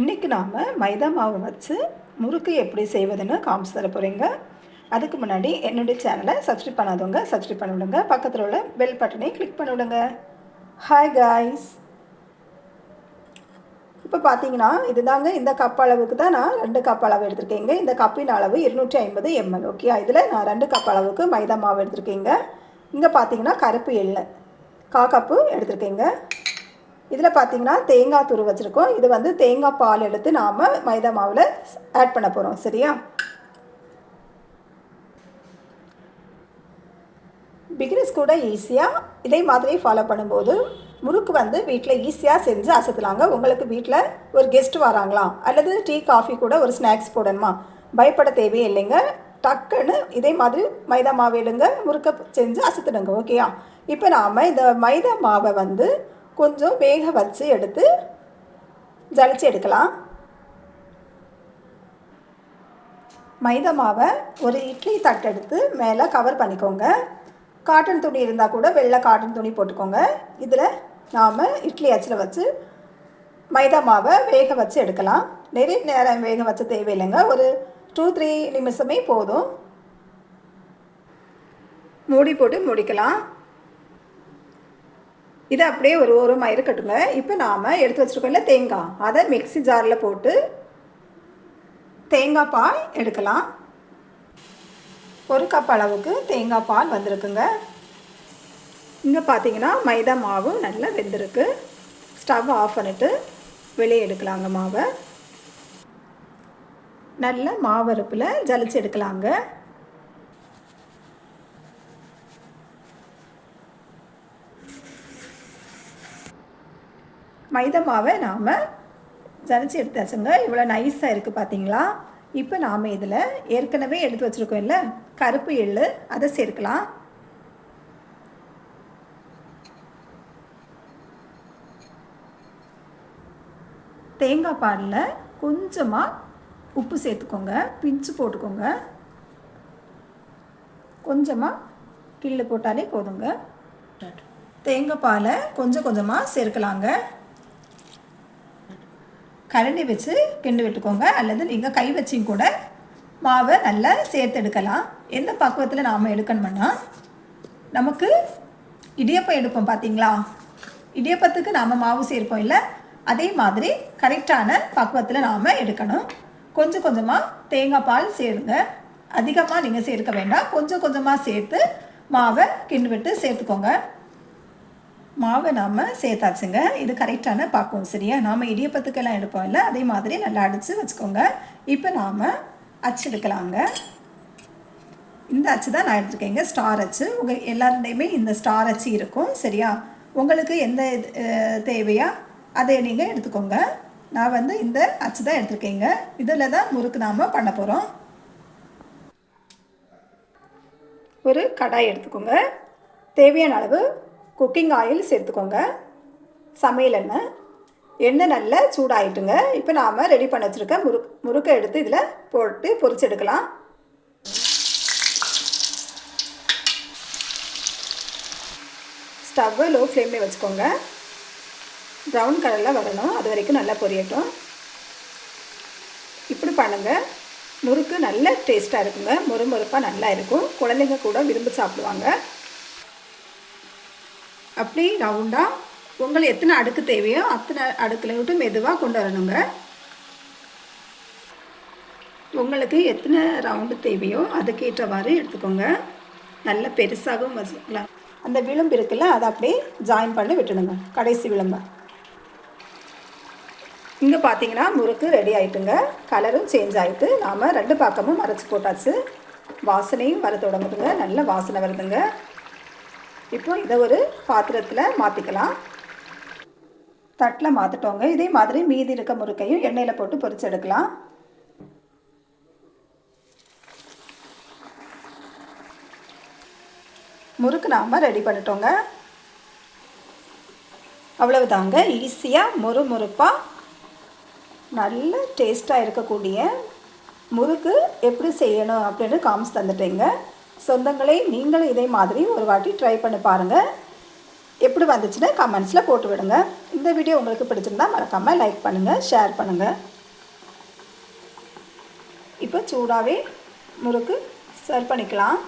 இன்றைக்கி நாம் மைதா மாவு வச்சு முறுக்கு எப்படி செய்வதுன்னு காமிச்சு தர போகிறீங்க. அதுக்கு முன்னாடி என்னுடைய சேனலை சப்ஸ்கிரைப் பண்ணாதவங்க சப்ஸ்கிரைப் பண்ணி விடுங்க. பக்கத்தில் உள்ள பெல் பட்டனை கிளிக் பண்ணி விடுங்க. ஹாய் காய்ஸ், இப்போ பார்த்தீங்கன்னா இதுதாங்க இந்த கப் அளவுக்கு தான் நான் 2 கப் அளவு எடுத்திருக்கேங்க. இந்த கப்பின் அளவு 250 ml. ஓகே, இதில் நான் 2 கப் அளவுக்கு மைதா மாவு எடுத்திருக்கேங்க. இங்கே பார்த்தீங்கன்னா கருப்பு எள்ளு 1/4 கப்பு எடுத்திருக்கேங்க. இதில் பார்த்தீங்கன்னா தேங்காய் துரு வச்சுருக்கோம். இது வந்து தேங்காய் பால் எடுத்து நாம் மைதா மாவில் ஆட் பண்ண போகிறோம். சரியா? பிகினர்ஸ் கூட ஈஸியாக இதே மாதிரி ஃபாலோ பண்ணும்போது முறுக்கு வந்து வீட்டில் ஈஸியாக செஞ்சு அசத்தலாங்க. உங்களுக்கு வீட்டில் ஒரு கெஸ்ட் வராங்களா அல்லது டீ காஃபி கூட ஒரு ஸ்நாக்ஸ் போடணுமா, பயப்பட தேவையே இல்லைங்க. டக்குன்னு இதே மாதிரி மைதா மாவு எடுங்க, முறுக்கை செஞ்சு அசத்துடுங்க. ஓகேயா? இப்போ நாம் இந்த மைதா மாவை வந்து கொஞ்சம் வேக வச்சு எடுத்து ஜலிச்சு எடுக்கலாம். மைதா மாவை ஒரு இட்லி தட்டு எடுத்து மேலே கவர் பண்ணிக்கோங்க. காட்டன் துணி இருந்தால் கூட வெள்ளை காட்டன் துணி போட்டுக்கோங்க. இதில் நாம் இட்லி அச்சில் வச்சு மைதா மாவை வேக வச்சு எடுக்கலாம். நிறைய நேரம் வேக வச்ச தேவையில்லைங்க, ஒரு 2-3 நிமிஷமே போதும். மூடி போட்டு முடிக்கலாம். இதை அப்படியே ஒரு ஓரமாக இருக்கட்டுங்க. இப்போ நாம் எடுத்து வச்சுருக்கோம்ல தேங்காய், அதை மிக்ஸி ஜாரில் போட்டு தேங்காய் பால் எடுக்கலாம். 1 கப் அளவுக்கு தேங்காய் பால் வந்திருக்குங்க. இங்கே பார்த்தீங்கன்னா மைதா மாவு நல்லா வெந்திருக்கு. ஸ்டவ் ஆஃப் பண்ணிவிட்டு வெளியே எடுக்கலாங்க. மாவை நல்ல மாவறுப்பில் ஜலிச்சு எடுக்கலாங்க. மைதா மாவை நாம் ஜலிச்சு எடுத்தாச்சுங்க. இவ்வளோ நைஸாக இருக்குது பார்த்தீங்களா? இப்போ நாம் இதில் ஏற்கனவே எடுத்து வச்சுருக்கோம் இல்லை கருப்பு எள்ளு, அதை சேர்க்கலாம். தேங்காய் பாலில் கொஞ்சமாக உப்பு சேர்த்துக்கோங்க, பிஞ்சு போட்டுக்கோங்க. கொஞ்சமாக கிள்ளு போட்டாலே போதுங்க. தேங்காய் பாலை கொஞ்சம் கொஞ்சமாக சேர்க்கலாங்க. கரண்டி வச்சு கிண்டு விட்டுக்கோங்க, அல்லது நீங்கள் கை வச்சியும் கூட மாவை நல்லா சேர்த்து எடுக்கலாம். எந்த பக்குவத்தில் நாம் எடுக்கணும்னா, நமக்கு இடியப்பம் எடுப்போம் பார்த்தீங்களா, இடியப்பத்துக்கு நாம் மாவு சேர்ப்போம் இல்லை, அதே மாதிரி கரெக்டான பக்குவத்தில் நாம் எடுக்கணும். கொஞ்சம் கொஞ்சமாக தேங்காய் பால் சேருங்க. அதிகமாக நீங்கள் சேர்க்க வேண்டாம், கொஞ்சம் கொஞ்சமாக சேர்த்து மாவை கிண்டு விட்டு சேர்த்துக்கோங்க. மாவை நாம் சேர்த்தாச்சுங்க. இது கரெக்டான பக்குவம். சரியா? நாம் இடியப்பத்துக்கெல்லாம் எடுப்போம் இல்லை, அதே மாதிரி நல்லா அடித்து வச்சுக்கோங்க. இப்போ நாம் அச்சு எடுக்கலாங்க. இந்த அச்சு தான் நான் எடுத்துருக்கேங்க, ஸ்டார் அச்சு. உங்கள் எல்லாருடையுமே இந்த ஸ்டார் அச்சு இருக்கும். சரியா? உங்களுக்கு எந்த தேவையா அதை நீங்கள் எடுத்துக்கோங்க. நான் வந்து இந்த அச்சு தான் எடுத்துருக்கேங்க. இதில் தான் முறுக்கு நாம் பண்ண போகிறோம். ஒரு கடாய் எடுத்துக்கோங்க. தேவையான அளவு குக்கிங் ஆயில் சேர்த்துக்கோங்க. சமையல் எண்ணெய். எண்ணெய் நல்லா சூடாகிட்டுங்க. இப்போ நாம் ரெடி பண்ண வச்சுருக்க முறுக்கை எடுத்து இதில் போட்டு பொரிச்சு எடுக்கலாம். ஸ்டவ்வை லோ ஃப்ளேமில் வச்சுக்கோங்க. ப்ரௌன் கலரில் வரணும், அது வரைக்கும் நல்லா பொரியட்டும். இப்படி பண்ணுங்கள். முறுக்கு நல்ல டேஸ்ட்டாக இருக்குங்க, மொறுமொறுப்பாக நல்லா இருக்கும். குழந்தைங்க கூட விரும்பி சாப்பிடுவாங்க. அப்படி ரவுண்டாக உங்களுக்கு எத்தனை அடுக்கு தேவையோ அத்தனை அடுக்கில் விட்டு மெதுவாக கொண்டு வரணுங்க. உங்களுக்கு எத்தனை ரவுண்டு தேவையோ அதுக்கேற்றவாறு எடுத்துக்கோங்க. நல்ல பெருசாகவும் வச்சுக்கலாம். அந்த விளிம்பு இருக்குல்ல, அதை அப்படியே ஜாயின் பண்ணி விட்டுடுங்க, கடைசி விளிம்பை. இங்கே பார்த்தீங்கன்னா முறுக்கு ரெடி ஆகிட்டுங்க. கலரும் சேஞ்ச் ஆகிட்டு நாம் 2 பக்கமும் மறைச்சி போட்டாச்சு. வாசனையும் வர தொடங்குதுங்க, நல்ல வாசனை வருதுங்க. இப்போ இதை ஒரு பாத்திரத்தில் மாற்றிக்கலாம். தட்டில் மாற்றிட்டோங்க. இதே மாதிரி மீதி இருக்க முறுக்கையும் எண்ணெயில் போட்டு பொரிச்சு எடுக்கலாம். முறுக்கு நாம் ரெடி பண்ணிட்டோங்க. அவ்வளவுதாங்க. ஈஸியாக மொறுமொறுப்பாக நல்ல டேஸ்ட்டாக இருக்கக்கூடிய முறுக்கு எப்படி செய்யணும் அப்படின்னு காமிச்சு தந்துட்டேங்க. சொந்தங்களே, நீங்களும் இதே மாதிரி ஒரு வாட்டி ட்ரை பண்ணி பாருங்கள். எப்படி வந்துச்சுன்னு கமெண்ட்ஸில் போட்டு விடுங்க. இந்த வீடியோ உங்களுக்கு பிடிச்சிருந்தா மறக்காமல் லைக் பண்ணுங்கள், ஷேர் பண்ணுங்கள். இப்போ சூடாகவே முறுக்கு சர்வ் பண்ணிக்கலாம்.